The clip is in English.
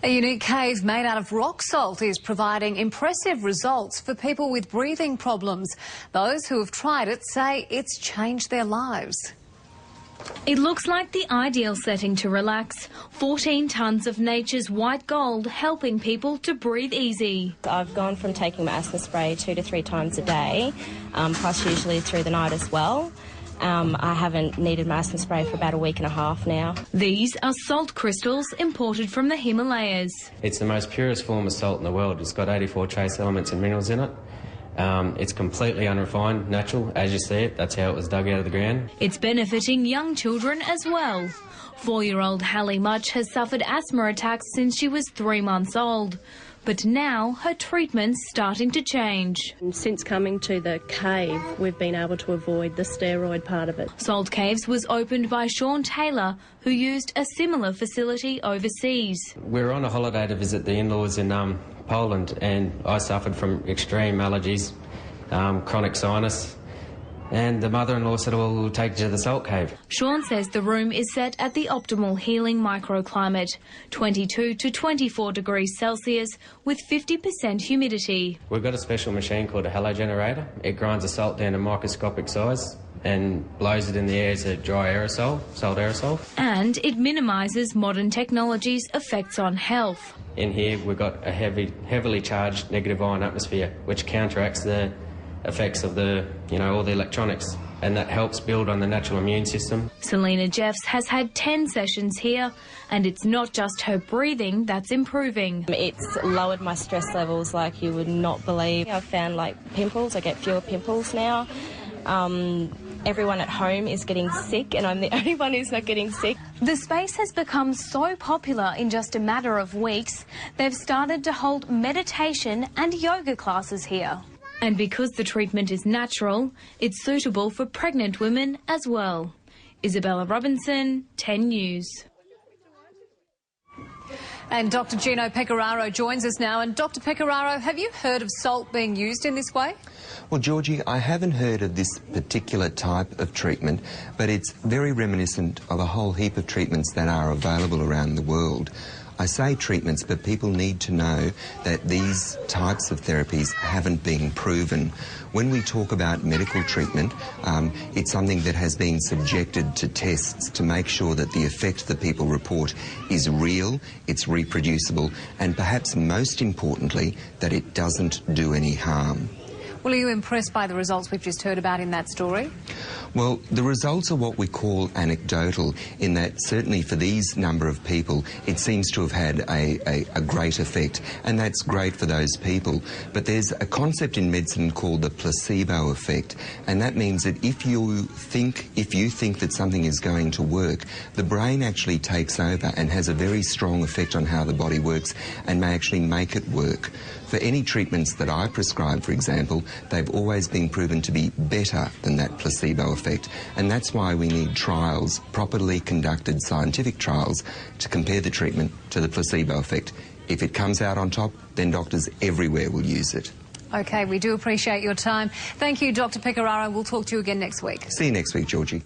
A unique cave made out of rock salt is providing impressive results for people with breathing problems. Those who have tried it say it's changed their lives. It looks like the ideal setting to relax. 14 tonnes of nature's white gold helping people to breathe easy. I've gone from taking my asthma spray 2 to 3 times a day, plus usually through the night as well. I haven't needed my asthma spray for about a week and a half now. These are salt crystals imported from the Himalayas. It's the most purest form of salt in the world. It's got 84 trace elements and minerals in it. It's completely unrefined, natural, as you see it. That's how it was dug out of the ground. It's benefiting young children as well. 4-year-old Hallie Much has suffered asthma attacks since she was 3 months old. But now her treatment's starting to change. Since coming to the cave, we've been able to avoid the steroid part of it. Salt Caves was opened by Sean Taylor, who used a similar facility overseas. We were on a holiday to visit the in-laws in Poland, and I suffered from extreme allergies, chronic sinus. And the mother-in-law said, well, we'll take you to the salt cave. Sean says the room is set at the optimal healing microclimate, 22 to 24 degrees Celsius with 50% humidity. We've got a special machine called a halo generator. It grinds the salt down to microscopic size and blows it in the air as a dry aerosol, salt aerosol. And it minimises modern technology's effects on health. In here we've got a heavily charged negative ion atmosphere, which counteracts the effects of all the electronics, and that helps build on the natural immune system. Selena Jeffs has had 10 sessions here, and it's not just her breathing that's improving. It's lowered my stress levels like you would not believe. I've found pimples, I get fewer pimples now. Everyone at home is getting sick, and I'm the only one who's not getting sick. The space has become so popular in just a matter of weeks, they've started to hold meditation and yoga classes here. And because the treatment is natural, it's suitable for pregnant women as well. Isabella Robinson, 10 News. And Dr. Gino Pecoraro joins us now. And Dr. Pecoraro, have you heard of salt being used in this way? Well, Georgie, I haven't heard of this particular type of treatment, but it's very reminiscent of a whole heap of treatments that are available around the world. I say treatments, but people need to know that these types of therapies haven't been proven. When we talk about medical treatment, it's something that has been subjected to tests to make sure that the effect that people report is real, it's reproducible, and perhaps most importantly, that it doesn't do any harm. Well, are you impressed by the results we've just heard about in that story? Well, the results are what we call anecdotal, in that certainly for these number of people, it seems to have had a great effect, and that's great for those people. But there's a concept in medicine called the placebo effect, and that means that if you think that something is going to work, the brain actually takes over and has a very strong effect on how the body works and may actually make it work. For any treatments that I prescribe, for example, they've always been proven to be better than that placebo effect, and that's why we need trials, properly conducted scientific trials, to compare the treatment to the placebo effect. If it comes out on top, then doctors everywhere will use it. OK, we do appreciate your time. Thank you, Dr. Pecoraro. We'll talk to you again next week. See you next week, Georgie.